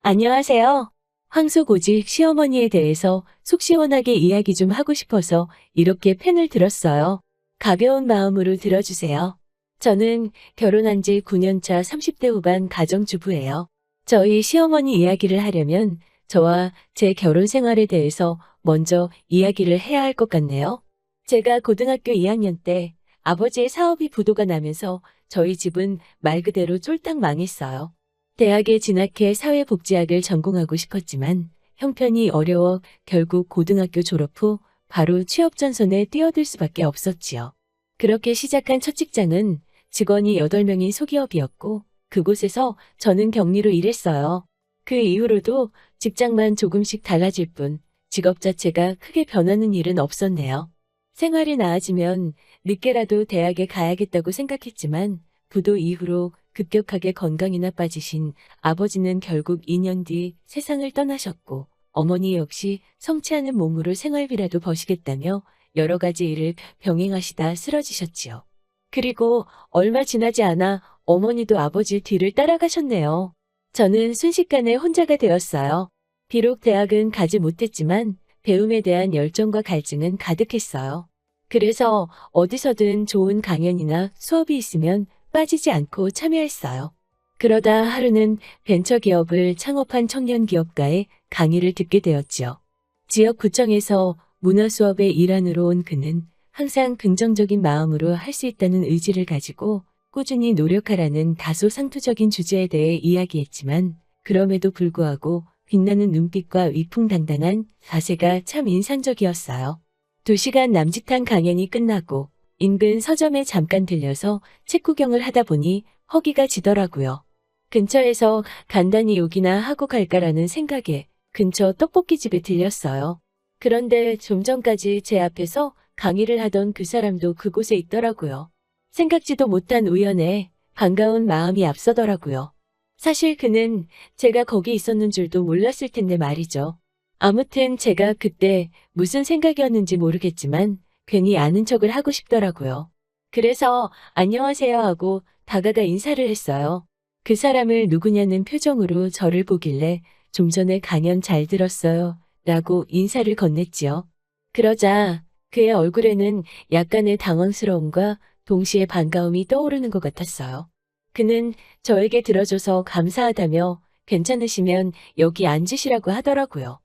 안녕하세요. 황소고직 시어머니에 대해서 속 시원하게 이야기 좀 하고 싶어서 이렇게 펜을 들었어요. 가벼운 마음으로 들어주세요. 저는 결혼한 지 9년차 30대 후반 가정주부예요. 저희 시어머니 이야기를 하려면 저와 제 결혼 생활에 대해서 먼저 이야기를 해야 할 것 같네요. 제가 고등학교 2학년 때 아버지의 사업이 부도가 나면서 저희 집은 말 그대로 쫄딱 망했어요. 대학에 진학해 사회복지학을 전공하고 싶었지만 형편이 어려워 결국 고등학교 졸업 후 바로 취업 전선에 뛰어들 수밖에 없었지요. 그렇게 시작한 첫 직장은 직원이 8명인 소기업이었고 그곳에서 저는 격리로 일했어요. 그 이후로도 직장만 조금씩 달라질 뿐 직업 자체가 크게 변하는 일은 없었네요. 생활이 나아지면 늦게라도 대학에 가야겠다고 생각했지만 부도 이후로 급격하게 건강이 나빠지신 아버지는 결국 2년 뒤 세상을 떠나셨고 어머니 역시 성취하는 몸으로 생활비라도 버시겠다며 여러 가지 일을 병행하시다 쓰러지셨지요. 그리고 얼마 지나지 않아 어머니도 아버지 뒤를 따라가셨네요. 저는 순식간에 혼자가 되었어요. 비록 대학은 가지 못했지만 배움에 대한 열정과 갈증은 가득했어요. 그래서 어디서든 좋은 강연이나 수업이 있으면 빠지지 않고 참여했어요. 그러다 하루는 벤처기업을 창업한 청년기업가의 강의를 듣게 되었지요. 지역구청에서 문화수업의 일환으로 온 그는 항상 긍정적인 마음으로 할 수 있다는 의지를 가지고 꾸준히 노력하라는 다소 상투적인 주제에 대해 이야기했지만 그럼에도 불구하고 빛나는 눈빛과 위풍당당한 자세가 참 인상적이었어요. 2시간 남짓한 강연이 끝나고 인근 서점에 잠깐 들려서 책 구경을 하다 보니 허기가 지더라고요. 근처에서 간단히 욕이나 하고 갈까라는 생각에 근처 떡볶이집에 들렸어요. 그런데 좀 전까지 제 앞에서 강의를 하던 그 사람도 그곳에 있더라고요. 생각지도 못한 우연에 반가운 마음이 앞서더라고요. 사실 그는 제가 거기 있었는 줄도 몰랐을 텐데 말이죠. 아무튼 제가 그때 무슨 생각이었는지 모르겠지만 괜히 아는 척을 하고 싶더라고요. 그래서 안녕하세요 하고 다가가 인사를 했어요. 그 사람을 누구냐는 표정으로 저를 보길래 좀 전에 강연 잘 들었어요 라고 인사를 건넸지요. 그러자 그의 얼굴에는 약간의 당황스러움과 동시에 반가움이 떠오르는 것 같았어요. 그는 저에게 들어줘서 감사하다며 괜찮으시면 여기 앉으시라고 하더라고요.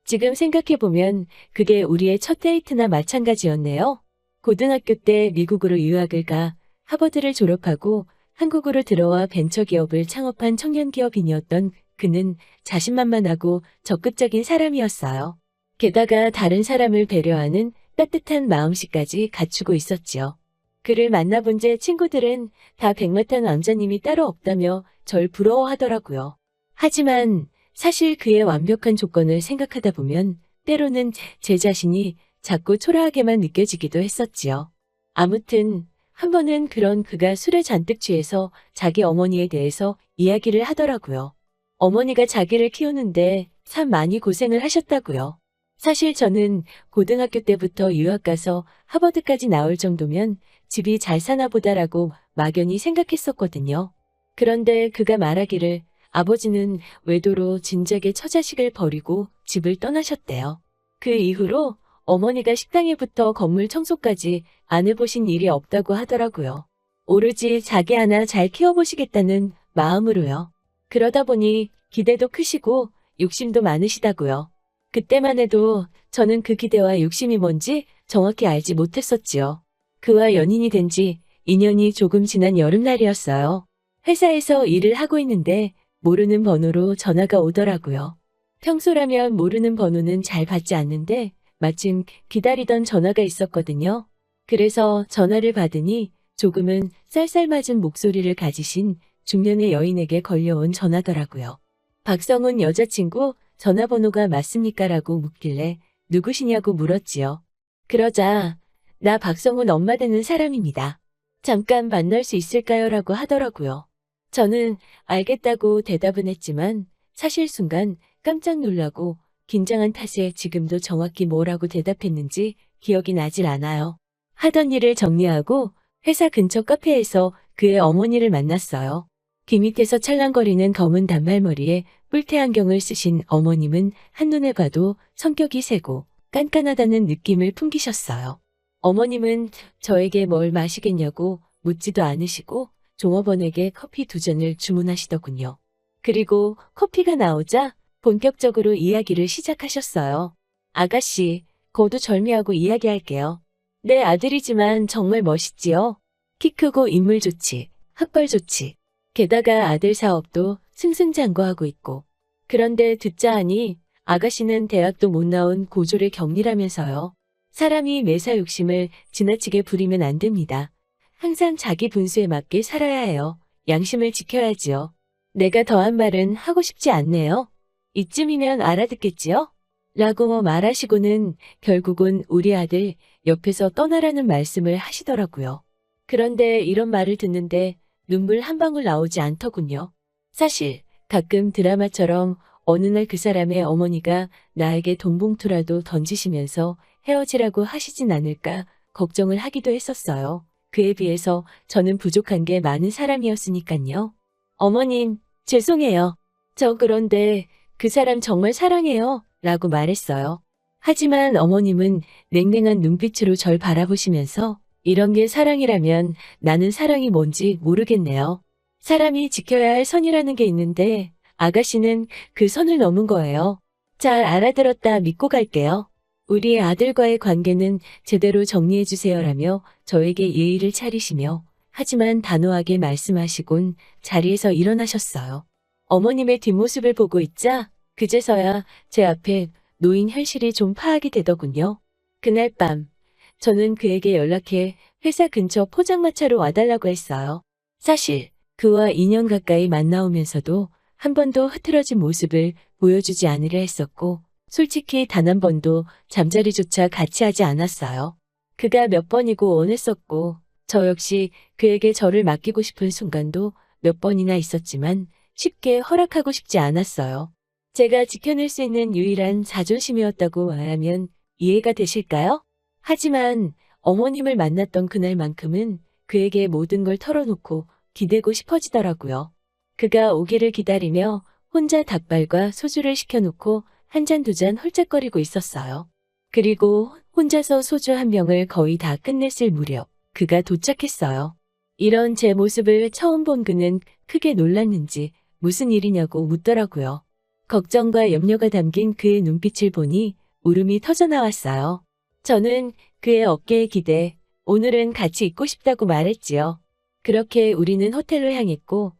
지금 생각해보면 그게 우리의 첫 데이트나 마찬가지였네요. 고등학교 때 미국으로 유학을 가 하버드를 졸업하고 한국으로 들어와 벤처기업을 창업한 청년기업인이었던 그는 자신만만하고 적극적인 사람이었어요. 게다가 다른 사람을 배려하는 따뜻한 마음씨까지 갖추고 있었지요. 그를 만나본 제 친구들은 다 백마탄 왕자님이 따로 없다며 절 부러워하더라고요. 하지만 사실 그의 완벽한 조건을 생각하다 보면 때로는 제 자신이 자꾸 초라하게만 느껴지기도 했었지요. 아무튼 한 번은 그런 그가 술에 잔뜩 취해서 자기 어머니에 대해서 이야기를 하더라고요. 어머니가 자기를 키우는데 참 많이 고생을 하셨다고요. 사실 저는 고등학교 때부터 유학 가서 하버드까지 나올 정도면 집이 잘 사나 보다라고 막연히 생각했었거든요. 그런데 그가 말하기를 아버지는 외도로 진작에 처자식을 버리고 집을 떠나셨대요. 그 이후로 어머니가 식당에부터 건물 청소까지 안 해보신 일이 없다고 하더라고요. 오로지 자기 하나 잘 키워보시겠다는 마음으로요. 그러다 보니 기대도 크시고 욕심도 많으시다고요. 그때만 해도 저는 그 기대와 욕심이 뭔지 정확히 알지 못했었지요. 그와 연인이 된 지 2년이 조금 지난 여름날이었어요. 회사에서 일을 하고 있는데 모르는 번호로 전화가 오더라고요. 평소라면 모르는 번호는 잘 받지 않는데 마침 기다리던 전화가 있었거든요. 그래서 전화를 받으니 조금은 쌀쌀맞은 목소리를 가지신 중년의 여인에게 걸려온 전화더라고요. 박성훈 여자친구 전화번호가 맞습니까? 라고 묻길래 누구시냐고 물었지요. 그러자 나 박성훈 엄마 되는 사람입니다. 잠깐 만날 수 있을까요? 라고 하더라고요. 저는 알겠다고 대답은 했지만 사실 순간 깜짝 놀라고 긴장한 탓에 지금도 정확히 뭐라고 대답했는지 기억이 나질 않아요. 하던 일을 정리하고 회사 근처 카페에서 그의 어머니를 만났어요. 귀 밑에서 찰랑거리는 검은 단발머리에 뿔테 안경을 쓰신 어머님은 한눈에 봐도 성격이 세고 깐깐하다는 느낌을 풍기셨어요. 어머님은 저에게 뭘 마시겠냐고 묻지도 않으시고 종업원에게 커피 2잔을 주문하시더군요. 그리고 커피가 나오자 본격적으로 이야기를 시작하셨어요. 아가씨, 거두절미하고 이야기할게요. 내 아들이지만 정말 멋있지요? 키 크고 인물 좋지, 학벌 좋지. 게다가 아들 사업도 승승장구하고 있고. 그런데 듣자 하니 아가씨는 대학도 못 나온 고졸의 경리라면서요. 사람이 매사 욕심을 지나치게 부리면 안 됩니다. 항상 자기 분수에 맞게 살아야 해요. 양심을 지켜야지요. 내가 더한 말은 하고 싶지 않네요. 이쯤이면 알아듣겠지요? 라고 말하시고는 결국은 우리 아들 옆에서 떠나라는 말씀을 하시더라고요. 그런데 이런 말을 듣는데 눈물 한 방울 나오지 않더군요. 사실 가끔 드라마처럼 어느 날 그 사람의 어머니가 나에게 돈봉투라도 던지시면서 헤어지라고 하시진 않을까 걱정을 하기도 했었어요. 그에 비해서 저는 부족한 게 많은 사람이었으니깐요. 어머님, 죄송해요. 저 그런데 그 사람 정말 사랑해요. 라고 말했어요. 하지만 어머님은 냉랭한 눈빛으로 절 바라보시면서 이런 게 사랑이라면 나는 사랑이 뭔지 모르겠네요. 사람이 지켜야 할 선이라는 게 있는데 아가씨는 그 선을 넘은 거예요. 잘 알아들었다 믿고 갈게요. 우리 아들과의 관계는 제대로 정리해 주세요라며 저에게 예의를 차리시며 하지만 단호하게 말씀하시곤 자리에서 일어나셨어요. 어머님의 뒷모습을 보고 있자 그제서야 제 앞에 놓인 현실이 좀 파악이 되더군요. 그날 밤 저는 그에게 연락해 회사 근처 포장마차로 와달라고 했어요. 사실 그와 2년 가까이 만나오면서도 한 번도 흐트러진 모습을 보여주지 않으려 했었고 솔직히 단 한 번도 잠자리조차 같이 하지 않았어요. 그가 몇 번이고 원했었고 저 역시 그에게 저를 맡기고 싶은 순간도 몇 번이나 있었지만 쉽게 허락하고 싶지 않았어요. 제가 지켜낼 수 있는 유일한 자존심이었다고 말하면 이해가 되실까요? 하지만 어머님을 만났던 그날만큼은 그에게 모든 걸 털어놓고 기대고 싶어지더라고요. 그가 오기를 기다리며 혼자 닭발과 소주를 시켜놓고 한 잔 2잔 홀짝거리고 있었어요. 그리고 혼자서 소주 한 병을 거의 다 끝냈을 무렵 그가 도착했어요. 이런 제 모습을 처음 본 그는 크게 놀랐는지 무슨 일이냐고 묻더라고요. 걱정과 염려가 담긴 그의 눈빛을 보니 울음이 터져나왔어요. 저는 그의 어깨에 기대 오늘은 같이 있고 싶다고 말했지요. 그렇게 우리는 호텔로 향했고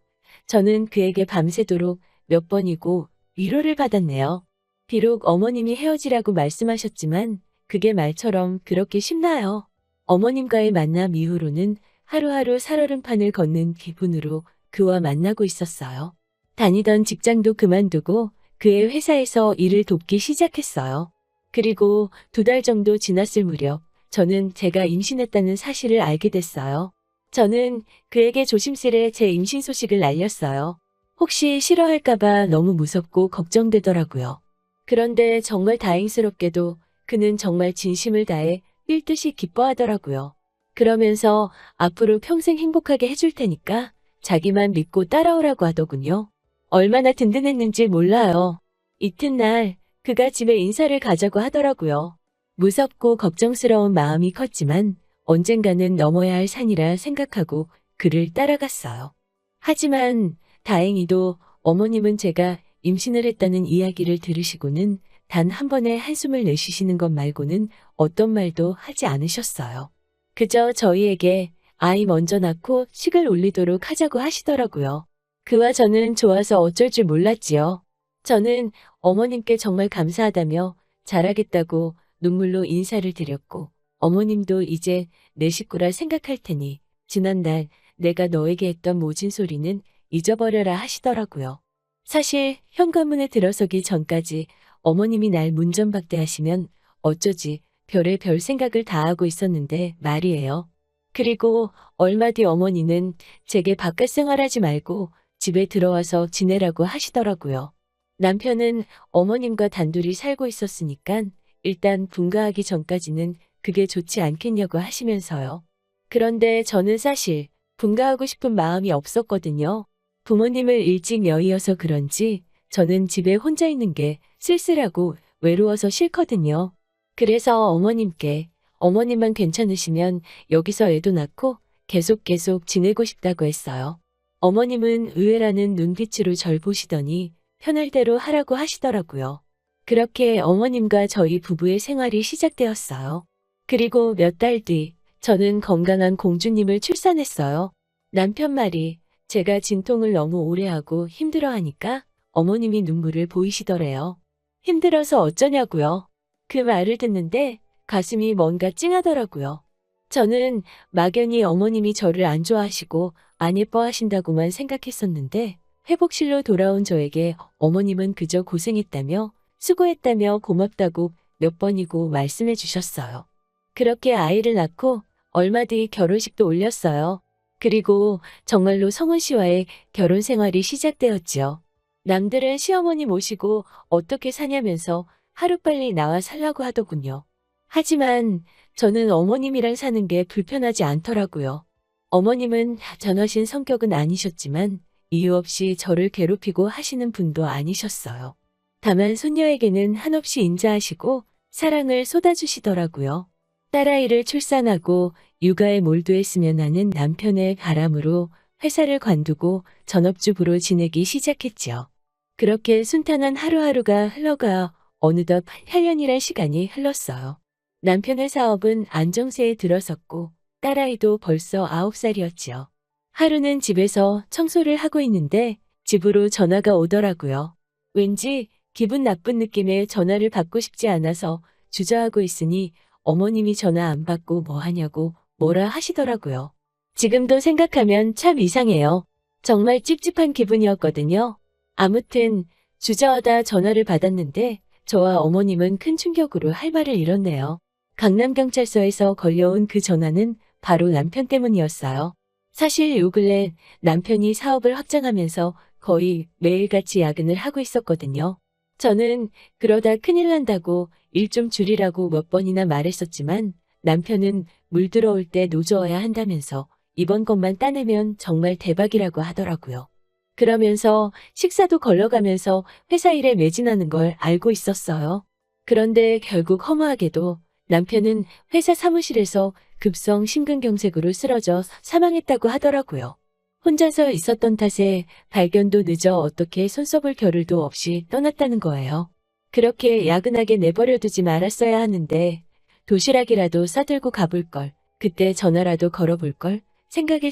저는 그에게 밤새도록 몇 번이고 위로를 받았네요. 비록 어머님이 헤어지라고 말씀하셨지만 그게 말처럼 그렇게 쉽나요? 어머님과의 만남 이후로는 하루하루 살얼음판을 걷는 기분으로 그와 만나고 있었어요. 다니던 직장도 그만두고 그의 회사에서 일을 돕기 시작했어요. 그리고 2달 정도 지났을 무렵 저는 제가 임신했다는 사실을 알게 됐어요. 저는 그에게 조심스레 제 임신 소식을 알렸어요. 혹시 싫어할까봐 너무 무섭고 걱정되더라고요. 그런데 정말 다행스럽게도 그는 정말 진심을 다해 삘듯이 기뻐하더라고요. 그러면서 앞으로 평생 행복하게 해줄 테니까 자기만 믿고 따라오라고 하더군요. 얼마나 든든했는지 몰라요. 이튿날 그가 집에 인사를 가자고 하더라고요. 무섭고 걱정스러운 마음이 컸지만 언젠가는 넘어야 할 산이라 생각하고 그를 따라갔어요. 하지만 다행히도 어머님은 제가 임신을 했다는 이야기를 들으시고는 단 한 번의 한숨을 내쉬시는 것 말고는 어떤 말도 하지 않으셨어요. 그저 저희에게 아이 먼저 낳고 식을 올리도록 하자고 하시더라고요. 그와 저는 좋아서 어쩔 줄 몰랐지요. 저는 어머님께 정말 감사하다며 잘하겠다고 눈물로 인사를 드렸고 어머님도 이제 내 식구라 생각할 테니 지난달 내가 너에게 했던 모진 소리는 잊어버려라 하시더라고요. 사실 현관문에 들어서기 전까지 어머님이 날 문전박대하시면 어쩌지 별의 별 생각을 다 하고 있었는데 말이에요. 그리고 얼마 뒤 어머니는 제게 바깥 생활하지 말고 집에 들어와서 지내라고 하시더라고요. 남편은 어머님과 단둘이 살고 있었으니까 일단 분가하기 전까지는 그게 좋지 않겠냐고 하시면서요. 그런데 저는 사실 분가하고 싶은 마음이 없었거든요. 부모님을 일찍 여의어서 그런지 저는 집에 혼자 있는 게 쓸쓸하고 외로워서 싫거든요. 그래서 어머님만 괜찮으시면 여기서 애도 낳고 계속 지내고 싶다고 했어요. 어머님은 의외라는 눈빛으로 절 보시더니 편할 대로 하라고 하시더라고요. 그렇게 어머님과 저희 부부의 생활이 시작되었어요. 그리고 몇 달 뒤 저는 건강한 공주님을 출산했어요. 남편 말이 제가 진통을 너무 오래 하고 힘들어하니까 어머님이 눈물을 보이시더래요. 힘들어서 어쩌냐고요. 그 말을 듣는데 가슴이 뭔가 찡하더라고요. 저는 막연히 어머님이 저를 안 좋아하시고 안 예뻐하신다고만 생각했었는데 회복실로 돌아온 저에게 어머님은 그저 고생했다며 수고했다며 고맙다고 몇 번이고 말씀해 주셨어요. 그렇게 아이를 낳고 얼마 뒤 결혼식도 올렸어요. 그리고 정말로 성훈 씨와의 결혼 생활이 시작되었지요. 남들은 시어머니 모시고 어떻게 사냐면서 하루빨리 나와 살라고 하더군요. 하지만 저는 어머님이랑 사는 게 불편하지 않더라고요. 어머님은 전하신 성격은 아니셨지만 이유 없이 저를 괴롭히고 하시는 분도 아니셨어요. 다만 손녀에게는 한없이 인자하시고 사랑을 쏟아주시더라고요. 딸아이를 출산하고 육아에 몰두했으면 하는 남편의 바람으로 회사를 관두고 전업주부로 지내기 시작했지요. 그렇게 순탄한 하루하루가 흘러가 어느덧 8년이란 시간이 흘렀어요. 남편의 사업은 안정세에 들어섰고 딸아이도 벌써 9살이었지요. 하루는 집에서 청소를 하고 있는데 집으로 전화가 오더라고요. 왠지 기분 나쁜 느낌의 전화를 받고 싶지 않아서 주저하고 있으니 어머님이 전화 안 받고 뭐 하냐고 뭐라 하시더라고요. 지금도 생각하면 참 이상해요. 정말 찝찝한 기분이었거든요. 아무튼 주저하다 전화를 받았는데 저와 어머님은 큰 충격으로 할 말을 잃었네요. 강남경찰서에서 걸려온 그 전화는 바로 남편 때문이었어요. 사실 요 근래 남편이 사업을 확장하면서 거의 매일같이 야근을 하고 있었거든요. 저는 그러다 큰일 난다고 일 좀 줄이라고 몇 번이나 말했었지만 남편은 물 들어올 때 노져야 한다면서 이번 것만 따내면 정말 대박이라고 하더라고요. 그러면서 식사도 걸러가면서 회사 일에 매진하는 걸 알고 있었어요. 그런데 결국 허무하게도 남편은 회사 사무실에서 급성 심근경색으로 쓰러져 사망했다고 하더라고요. 혼자서 있었던 탓에 발견도 늦어 어떻게 손써볼 겨를도 없이 떠났다는 거예요. 그렇게 야근하게 내버려두지 말았어야 하는데 도시락이라도 싸들고 가볼 걸, 그때 전화라도 걸어볼 걸,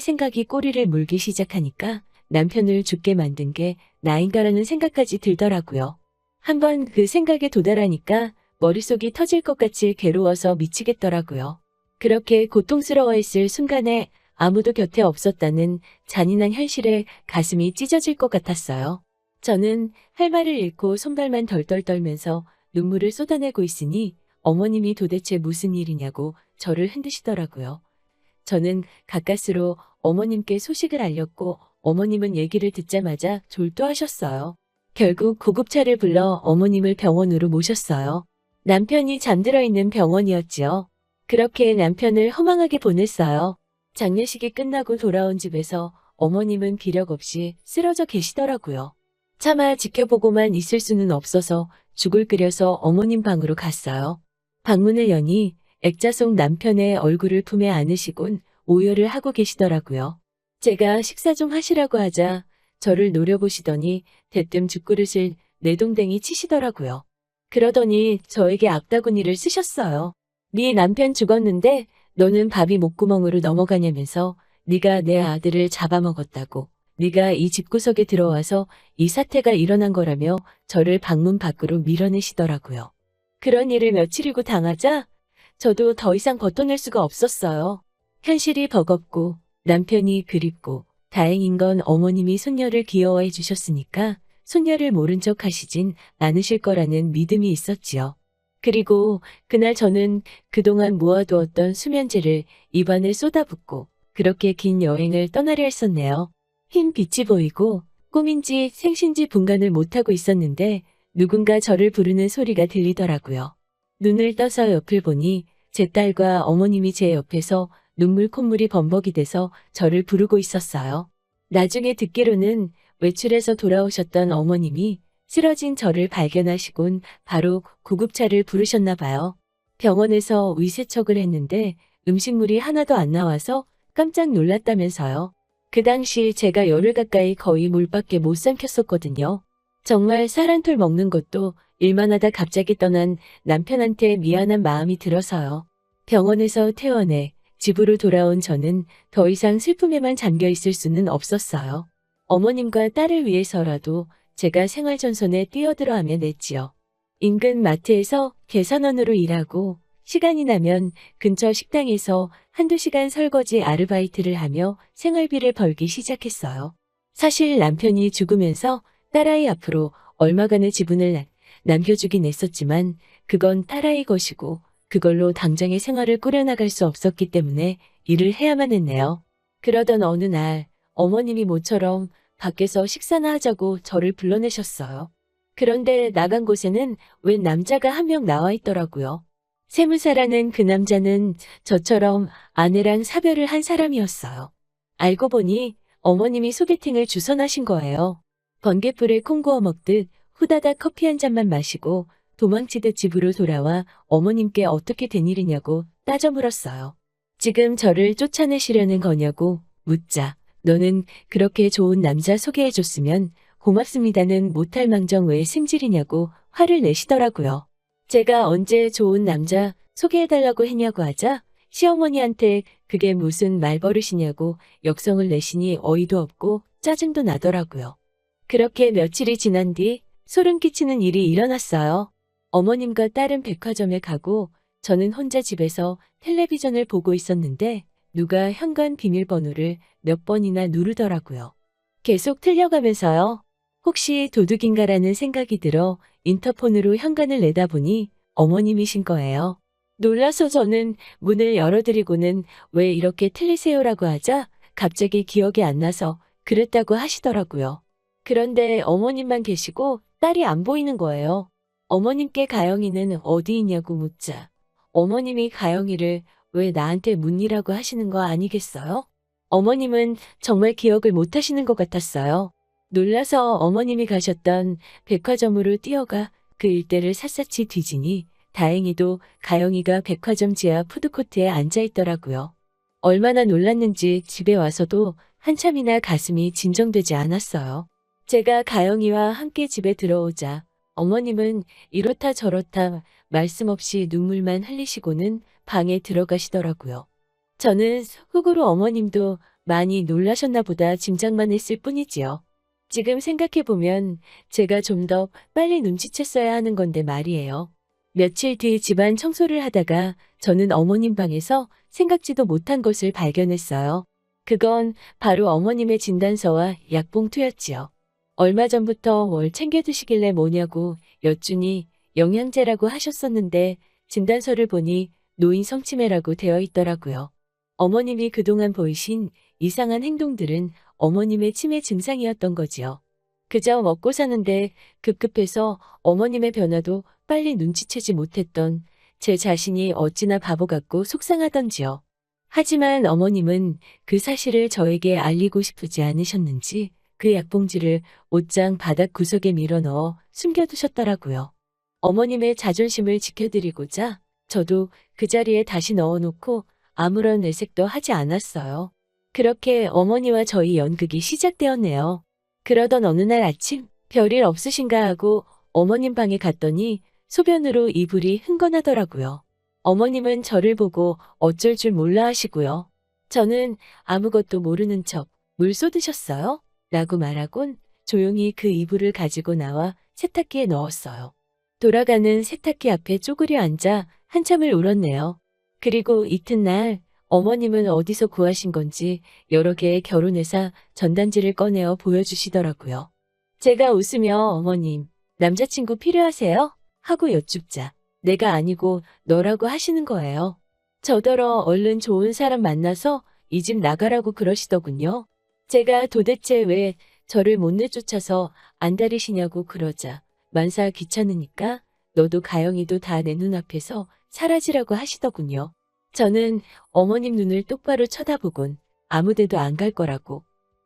생각이 꼬리를 물기 시작하니까 남편을 죽게 만든 게 나인가라는 생각까지 들더라고요. 한번 그 생각에 도달하니까 머릿속이 터질 것 같이 괴로워서 미치겠더라고요. 그렇게 고통스러워했을 순간에 아무도 곁에 없었다는 잔인한 현실에 가슴이 찢어질 것 같았어요. 저는 할 말을 잃고 손발만 덜덜 떨면서 눈물을 쏟아내고 있으니 어머님이 도대체 무슨 일이냐고 저를 흔드시더라고요. 저는 가까스로 어머님께 소식을 알렸고 어머님은 얘기를 듣자마자 졸도하셨어요. 결국 구급차를 불러 어머님을 병원으로 모셨어요. 남편이 잠들어 있는 병원이었지요. 그렇게 남편을 허망하게 보냈어요. 장례식이 끝나고 돌아온 집에서 어머님은 기력 없이 쓰러져 계시더라고요. 차마 지켜보고만 있을 수는 없어서 죽을 끓여서 어머님 방으로 갔어요. 방문을 여니 액자 속 남편의 얼굴을 품에 안으시곤 오열을 하고 계시더라고요. 제가 식사 좀 하시라고 하자 저를 노려보시더니 대뜸 죽그릇을 내동댕이 치시더라고요. 그러더니 저에게 악다구니를 쓰셨어요. 네 남편 죽었는데 너는 밥이 목구멍으로 넘어가냐면서 네가 내 아들을 잡아먹었다고, 네가 이 집구석에 들어와서 이 사태가 일어난 거라며 저를 방문 밖으로 밀어내시더라고요. 그런 일을 며칠이고 당하자 저도 더 이상 버텨낼 수가 없었어요. 현실이 버겁고 남편이 그립고 다행인 건 어머님이 손녀를 귀여워해 주셨으니까 손녀를 모른 척 하시진 않으실 거라는 믿음이 있었지요. 그리고 그날 저는 그동안 모아두었던 수면제를 입안에 쏟아붓고 그렇게 긴 여행을 떠나려 했었네요. 흰 빛이 보이고 꿈인지 생신지 분간을 못하고 있었는데 누군가 저를 부르는 소리가 들리더라고요. 눈을 떠서 옆을 보니 제 딸과 어머님이 제 옆에서 눈물 콧물이 범벅이 돼서 저를 부르고 있었어요. 나중에 듣기로는 외출해서 돌아오셨던 어머님이 쓰러진 저를 발견하시곤 바로 구급차를 부르셨나 봐요. 병원에서 위세척을 했는데 음식물이 하나도 안 나와서 깜짝 놀랐다면서요. 그 당시 제가 열흘 가까이 거의 물밖에 못 삼켰었거든요. 정말 쌀 한 톨 먹는 것도 일만 하다 갑자기 떠난 남편한테 미안한 마음이 들어서요. 병원에서 퇴원해 집으로 돌아온 저는 더 이상 슬픔에만 잠겨 있을 수는 없었어요. 어머님과 딸을 위해서라도 제가 생활전선에 뛰어들어 하면 냈지요. 인근 마트에서 계산원으로 일하고 시간이 나면 근처 식당에서 한두 시간 설거지 아르바이트를 하며 생활비를 벌기 시작했어요. 사실 남편이 죽으면서 딸아이 앞으로 얼마간의 지분을 남겨주긴 했었지만 그건 딸아이 것이고 그걸로 당장의 생활을 꾸려나갈 수 없었기 때문에 일을 해야만 했네요. 그러던 어느 날 어머님이 모처럼 밖에서 식사나 하자고 저를 불러내셨어요. 그런데 나간 곳에는 웬 남자가 한 명 나와 있더라고요. 세무사라는 그 남자는 저처럼 아내랑 사별을 한 사람이었어요. 알고 보니 어머님이 소개팅을 주선하신 거예요. 번갯불에 콩 구워 먹듯 후다닥 커피 한 잔만 마시고 도망치듯 집으로 돌아와 어머님께 어떻게 된 일이냐고 따져 물었어요. 지금 저를 쫓아내시려는 거냐고 묻자 너는 그렇게 좋은 남자 소개해줬으면 고맙습니다는 못할 망정 왜 승질이냐고 화를 내시더라고요. 제가 언제 좋은 남자 소개해달라고 했냐고 하자 시어머니한테 그게 무슨 말버릇이냐고 역성을 내시니 어이도 없고 짜증도 나더라고요. 그렇게 며칠이 지난 뒤 소름 끼치는 일이 일어났어요. 어머님과 딸은 백화점에 가고 저는 혼자 집에서 텔레비전을 보고 있었는데 누가 현관 비밀번호를 몇 번이나 누르더라고요. 계속 틀려가면서요. 혹시 도둑인가라는 생각이 들어 인터폰으로 현관을 내다보니 어머님이신 거예요. 놀라서 저는 문을 열어드리고는 왜 이렇게 틀리세요라고 하자 갑자기 기억이 안 나서 그랬다고 하시더라고요. 그런데 어머님만 계시고 딸이 안 보이는 거예요. 어머님께 가영이는 어디 있냐고 묻자 어머님이 가영이를 왜 나한테 묻니라고 하시는 거 아니겠어요? 어머님은 정말 기억을 못 하시는 것 같았어요. 놀라서 어머님이 가셨던 백화점으로 뛰어가 그 일대를 샅샅이 뒤지니 다행히도 가영이가 백화점 지하 푸드코트에 앉아 있더라고요. 얼마나 놀랐는지 집에 와서도 한참이나 가슴이 진정되지 않았어요. 제가 가영이와 함께 집에 들어오자 어머님은 이렇다 저렇다 말씀 없이 눈물만 흘리시고는 방에 들어가시더라고요. 저는 속으로 어머님도 많이 놀라셨나 보다 짐작만 했을 뿐이지요. 지금 생각해보면 제가 좀 더 빨리 눈치챘어야 하는 건데 말이에요. 며칠 뒤 집안 청소를 하다가 저는 어머님 방에서 생각지도 못한 것을 발견했어요. 그건 바로 어머님의 진단서와 약봉투였지요. 얼마 전부터 뭘 챙겨 드시길래 뭐냐고 여쭈니 영양제라고 하셨었는데 진단서를 보니 노인 성치매라고 되어 있더라고요. 어머님이 그동안 보이신 이상한 행동들은 어머님의 치매 증상이었던 거지요. 그저 먹고 사는데 급급해서 어머님의 변화도 빨리 눈치채지 못했던 제 자신이 어찌나 바보 같고 속상하던지요. 하지만 어머님은 그 사실을 저에게 알리고 싶지 않으셨는지 그 약봉지를 옷장 바닥 구석에 밀어넣어 숨겨두셨더라고요. 어머님의 자존심을 지켜드리고자 저도 그 자리에 다시 넣어놓고 아무런 내색도 하지 않았어요. 그렇게 어머니와 저희 연극이 시작되었네요. 그러던 어느 날 아침 별일 없으신가 하고 어머님 방에 갔더니 소변으로 이불이 흥건하더라고요. 어머님은 저를 보고 어쩔 줄 몰라 하시고요. 저는 아무것도 모르는 척 물 쏟으셨어요? 라고 말하곤 조용히 그 이불을 가지고 나와 세탁기에 넣었어요. 돌아가는 세탁기 앞에 쪼그려 앉아 한참을 울었네요. 그리고 이튿날 어머님은 어디서 구하신 건지 여러 개의 결혼회사 전단지를 꺼내어 보여주시더라고요. 제가 웃으며 어머님, 남자친구 필요하세요? 하고 여쭙자 내가 아니고 너라고 하시는 거예요. 저더러 얼른 좋은 사람 만나서 이 집 나가라고 그러시더군요. 제가 도대체 왜 저를 못 내쫓아서 안달이시냐고 그러자 만사 귀찮으니까 너도 가영이도 다 내 눈앞에서 사라지라고 하시더군요. 저는 어머님 눈을 똑바로 쳐다보곤 아무데도 안 갈 거라고.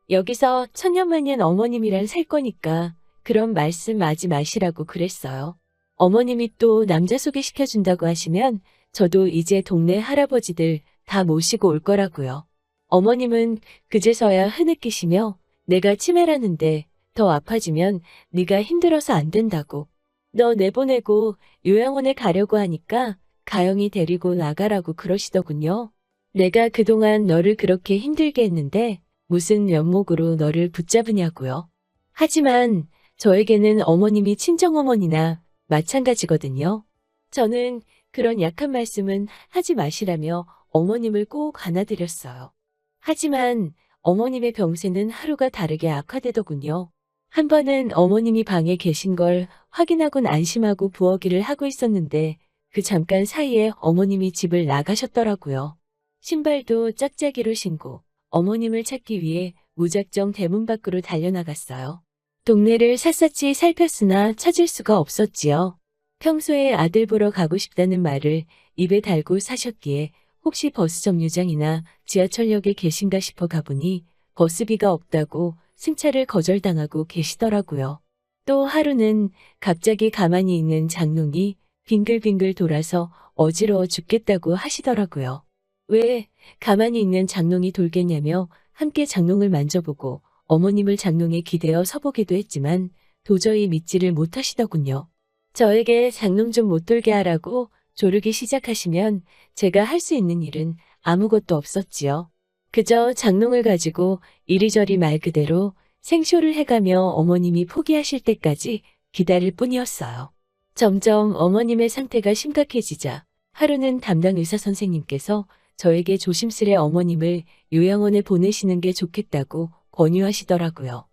여기서 천년만년 어머님이랑 살 거니까 그런 말씀 하지 마시라고 그랬어요. 어머님이 또 남자 소개시켜준다고 하시면 저도 이제 동네 할아버지들 다 모시고 올 거라고요. 어머님은 그제서야 흐느끼시며 내가 치매라는데 더 아파지면 네가 힘들어서 안 된다고. 너 내보내고 요양원에 가려고 하니까 가영이 데리고 나가라고 그러시더군요. 내가 그동안 너를 그렇게 힘들게 했는데 무슨 면목으로 너를 붙잡으냐고요. 하지만 저에게는 어머님이 친정어머니나 마찬가지거든요. 저는 그런 약한 말씀은 하지 마시라며 어머님을 꼭 안아드렸어요. 하지만 어머님의 병세는 하루가 다르게 악화되더군요. 한 번은 어머님이 방에 계신 걸 확인하곤 안심하고 부엌일을 하고 있었는데 그 잠깐 사이에 어머님이 집을 나가셨더라고요. 신발도 짝짝이로 신고 어머님을 찾기 위해 무작정 대문 밖으로 달려나갔어요. 동네를 샅샅이 살폈으나 찾을 수가 없었지요. 평소에 아들 보러 가고 싶다는 말을 입에 달고 사셨기에 혹시 버스 정류장이나 지하철역에 계신가 싶어 가보니 버스비가 없다고 승차를 거절당하고 계시더라고요. 또 하루는 갑자기 가만히 있는 장롱이 빙글빙글 돌아서 어지러워 죽겠다고 하시더라고요. 왜 가만히 있는 장롱이 돌겠냐며 함께 장롱을 만져보고 어머님을 장롱에 기대어 서보기도 했지만 도저히 믿지를 못하시더군요. 저에게 장롱 좀 못 돌게 하라고 조르기 시작하시면 제가 할 수 있는 일은 아무것도 없었지요. 그저 장롱을 가지고 이리저리 말 그대로 생쇼를 해가며 어머님이 포기하실 때까지 기다릴 뿐이었어요. 점점 어머님의 상태가 심각해지자 하루는 담당 의사 선생님께서 저에게 조심스레 어머님을 요양원에 보내시는 게 좋겠다고 권유하시더라고요.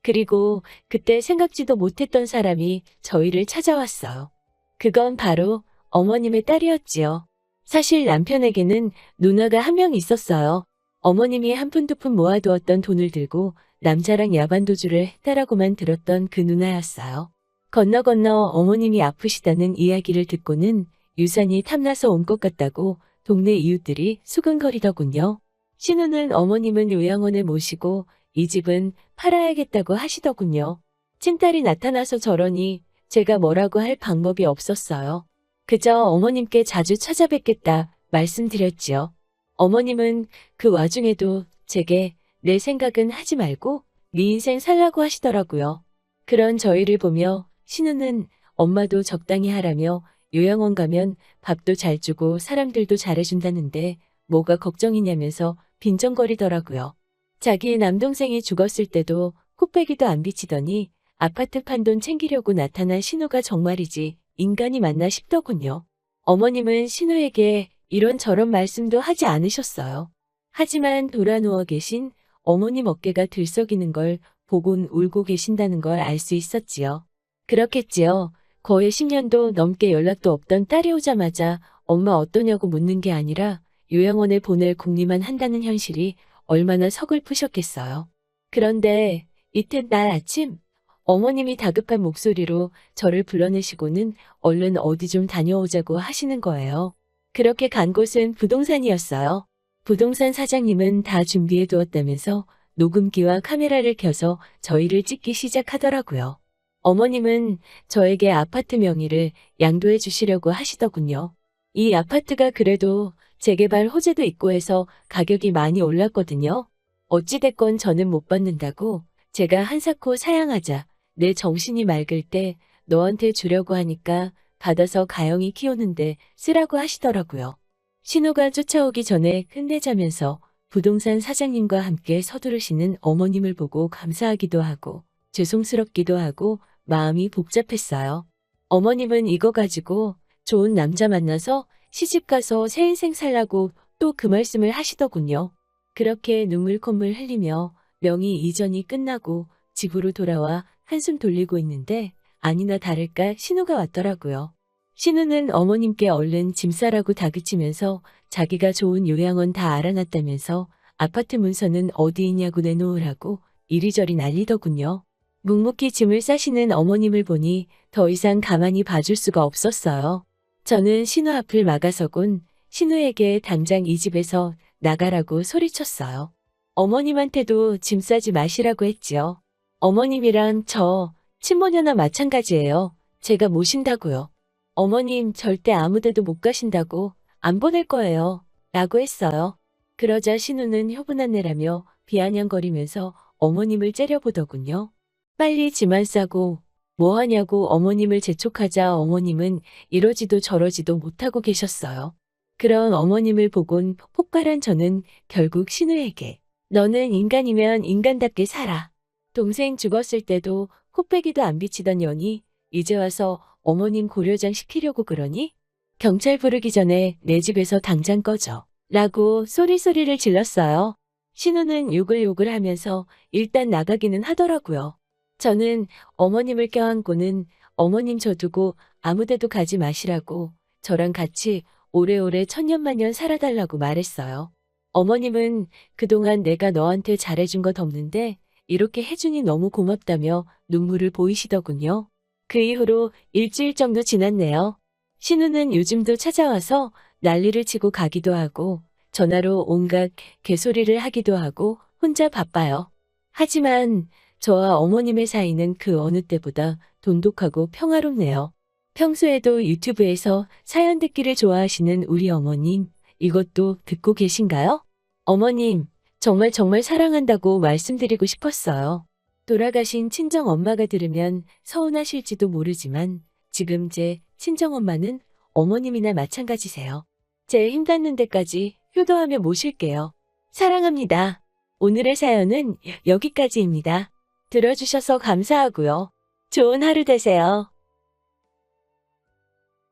그리고 그때 생각지도 못했던 사람이 저희를 찾아왔어요. 그건 바로 어머님의 딸이었지요. 사실 남편에게는 누나가 한 명 있었어요. 어머님이 한 푼 두 푼 모아두었던 돈을 들고 남자랑 야반도주를 했다라고만 들었던 그 누나였어요. 건너 어머님이 아프시다는 이야기를 듣고는 유산이 탐나서 온 것 같다고 동네 이웃들이 수근거리더군요. 신우는 어머님은 요양원에 모시고 이 집은 팔아야겠다고 하시더군요. 친딸이 나타나서 저러니 제가 뭐라고 할 방법이 없었어요. 그저 어머님께 자주 찾아뵙겠다 말씀드렸지요. 어머님은 그 와중에도 제게 내 생각은 하지 말고 네 인생 살라고 하시더라고요. 그런 저희를 보며 신우는 엄마도 적당히 하라며 요양원 가면 밥도 잘 주고 사람들도 잘해준다는데 뭐가 걱정이냐면서 빈정거리더라고요. 자기 남동생이 죽었을 때도 코빼기도 안 비치더니 아파트 판돈 챙기려고 나타난 신우가 정말이지 인간이 맞나 싶더군요. 어머님은 신우에게 이런저런 말씀도 하지 않으셨어요. 하지만 돌아 누워 계신 어머님 어깨가 들썩이는 걸 보곤 울고 계신다는 걸 알 수 있었지요. 그렇겠지요. 거의 10년도 넘게 연락도 없던 딸이 오자마자 엄마 어떠냐고 묻는 게 아니라 요양원에 보낼 궁리만 한다는 현실이 얼마나 서글프셨겠어요. 그런데 이튿날 아침 어머님이 다급한 목소리로 저를 불러내시고는 얼른 어디 좀 다녀오자고 하시는 거예요. 그렇게 간 곳은 부동산이었어요. 부동산 사장님은 다 준비해 두었다면서 녹음기와 카메라를 켜서 저희를 찍기 시작하더라고요. 어머님은 저에게 아파트 명의를 양도해 주시려고 하시더군요. 이 아파트가 그래도 재개발 호재도 있고 해서 가격이 많이 올랐거든요. 어찌됐건 저는 못 받는다고 제가 한사코 사양하자 내 정신이 맑을 때 너한테 주려고 하니까 받아서 가영이 키우는데 쓰라고 하시더라고요. 신호가 쫓아오기 전에 끝내자면서 부동산 사장님과 함께 서두르시는 어머님을 보고 감사하기도 하고 죄송스럽기도 하고 마음이 복잡했어요. 어머님은 이거 가지고 좋은 남자 만나서 시집가서 새 인생 살라고 또 그 말씀을 하시더군요. 그렇게 눈물 콧물 흘리며 명의 이전이 끝나고 집으로 돌아와 한숨 돌리고 있는데 아니나 다를까 신우가 왔더라고요. 신우는 어머님께 얼른 짐 싸라고 다그치면서 자기가 좋은 요양원 다 알아놨다면서 아파트 문서는 어디 있냐고 내놓으라고 이리저리 난리더군요. 묵묵히 짐을 싸시는 어머님을 보니 더 이상 가만히 봐줄 수가 없었어요. 저는 신우 앞을 막아서곤 신우에게 당장 이 집에서 나가라고 소리쳤어요. 어머님한테도 짐 싸지 마시라고 했지요. 어머님이랑 저 친모녀나 마찬가지예요. 제가 모신다고요. 어머님 절대 아무데도 못 가신다고 안 보낼 거예요. 라고 했어요. 그러자 신우는 효분한내라며 비아냥거리면서 어머님을 째려보더군요. 빨리 짐만 싸고 뭐 하냐고 어머님을 재촉하자 어머님은 이러지도 저러지도 못하고 계셨어요. 그런 어머님을 보곤 폭발한 저는 결국 신우에게 너는 인간이면 인간답게 살아. 동생 죽었을 때도 코빼기도 안 비치던 년이 이제 와서 어머님 고려장 시키려고 그러니? 경찰 부르기 전에 내 집에서 당장 꺼져. 라고 소리소리를 질렀어요. 신우는 욕을 하면서 일단 나가기는 하더라고요. 저는 어머님을 껴안고는 어머님 저 두고 아무데도 가지 마시라고 저랑 같이 오래오래 천년만년 살아달라고 말했어요. 어머님은 그동안 내가 너한테 잘해준 것 없는데 이렇게 해주니 너무 고맙다며 눈물을 보이시더군요. 그 이후로 일주일 정도 지났네요. 신우는 요즘도 찾아와서 난리를 치고 가기도 하고 전화로 온갖 개소리를 하기도 하고 혼자 바빠요. 하지만 저와 어머님의 사이는 그 어느 때보다 돈독하고 평화롭네요. 평소에도 유튜브에서 사연 듣기를 좋아하시는 우리 어머님, 이것도 듣고 계신가요? 어머님, 정말 사랑한다고 말씀드리고 싶었어요. 돌아가신 친정엄마가 들으면 서운하실지도 모르지만 지금 제 친정엄마는 어머님이나 마찬가지세요. 제 힘 닿는 데까지 효도하며 모실게요. 사랑합니다. 오늘의 사연은 여기까지입니다. 들어주셔서 감사하고요. 좋은 하루 되세요.